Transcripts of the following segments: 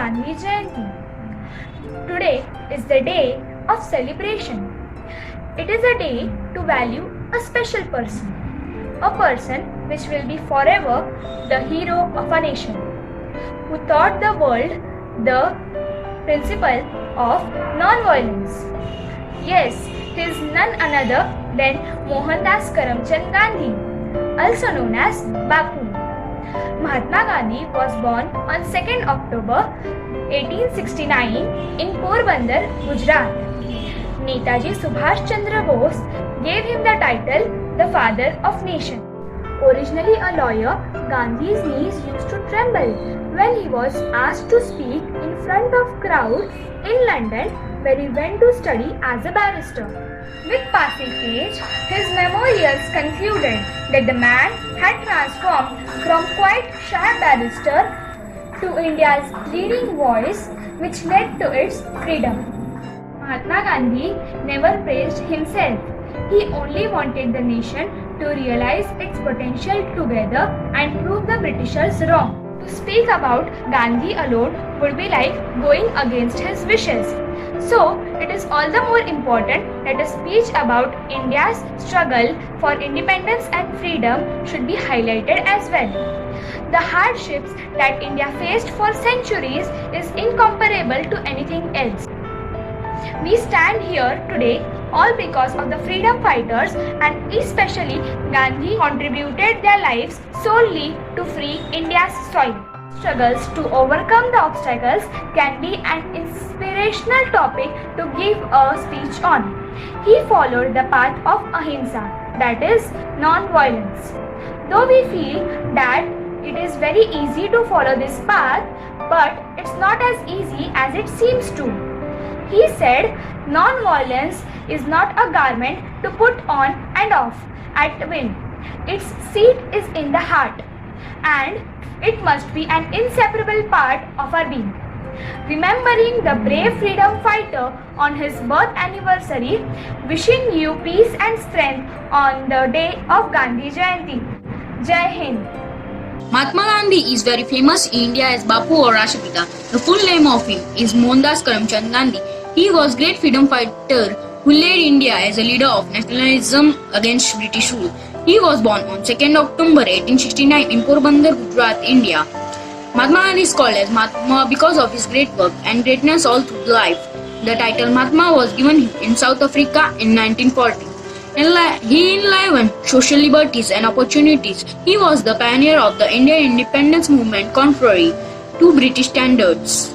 Gandhi Jayanti. Today is the day of celebration. It is a day to value a special person, a person which will be forever the hero of a nation, who taught the world the principle of non-violence. Yes, he is none other than Mohandas Karamchand Gandhi, also known as Bapu. Mahatma Gandhi was born on 2nd October 1869 in Porbandar, Gujarat. Netaji Subhash Chandra Bose gave him the title the Father of Nation. Originally a lawyer, Gandhi's knees used to tremble when he was asked to speak in front of crowd in London, where he went to study as a barrister. With passing age, his memorials concluded that the man had transformed from quite shy barrister to India's leading voice, which led to its freedom. Mahatma Gandhi never praised himself. He only wanted the nation to realize its potential together and prove the Britishers wrong. To speak about Gandhi alone would be like going against his wishes. So, it is all the more important that a speech about India's struggle for independence and freedom should be highlighted as well. The hardships that India faced for centuries is incomparable to anything else. We stand here today all because of the freedom fighters, and especially Gandhi contributed their lives solely to free India's soil. Struggles to overcome the obstacles can be an inspirational topic to give a speech on. He followed the path of ahimsa, that is, non-violence. Though we feel that it is very easy to follow this path, but it's not as easy as it seems to. He said, non-violence is not a garment to put on and off at will. Its seat is in the heart, and it must be an inseparable part of our being. Remembering the brave freedom fighter on his birth anniversary, wishing you peace and strength on the day of Gandhi Jayanti. Jai Hind. Mahatma Gandhi is very famous in India as Bapu or Rashtrapita. The full name of him is Mohandas Karamchand Gandhi. He was great freedom fighter who led India as a leader of nationalism against British rule. He was born on 2nd October 1869 in Porbandar, Gujarat, India. Mahatma Gandhi is called as Mahatma because of his great work and greatness all through life. The title Mahatma was given him in South Africa in 1940. He enlivened social liberties and opportunities. He was the pioneer of the Indian independence movement contrary to British standards.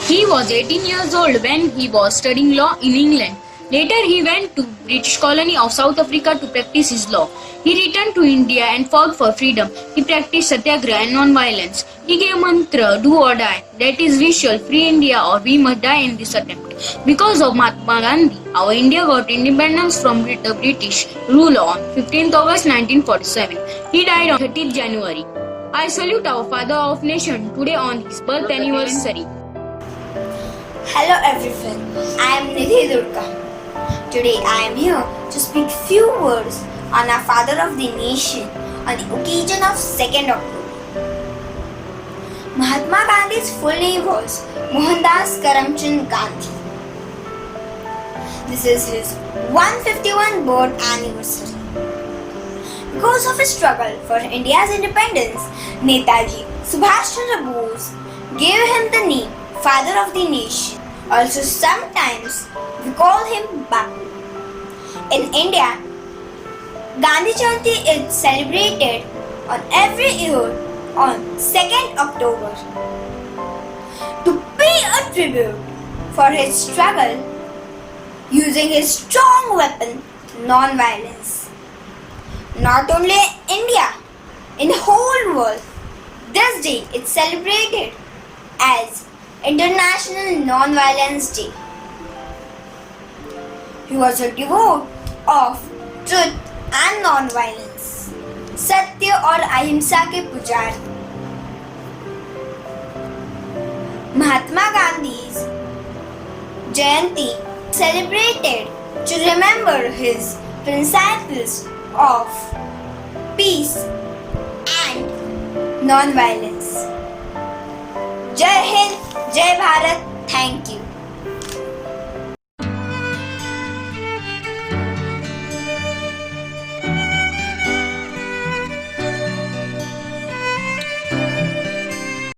He was 18 years old when he was studying law in England. Later he went to British colony of South Africa to practice his law. He returned to India and fought for freedom. He practiced satyagraha and non-violence. He gave mantra, do or die, that is, we shall free India or we must die in this attempt. Because of Mahatma Gandhi, our India got independence from the British rule on 15th August 1947. He died on 30th January. I salute our father of nation today on his birth anniversary. Hello everyone, I am Nidhi Durga. Today I am here to speak few words on our father of the nation on the occasion of 2nd October. Mahatma Gandhi's full name was Mohandas Karamchand Gandhi. This is his 151st birth anniversary. Because of his struggle for India's independence, Netaji Subhash Chandra Bose gave him the name Father of the Nation. Also sometimes we call him Bapu. In India, Gandhi Jayanti is celebrated on every year on 2nd October to pay a tribute for his struggle using his strong weapon, non-violence. Not only in India, in the whole world, this day is celebrated as International Non-Violence Day. He was a devotee of truth and non-violence, Satya और अहिंसा के पुजारी. Mahatma Gandhi's Jayanti celebrated to remember his principles of peace and non-violence. Jai Hind, Jai Bharat. Thank you.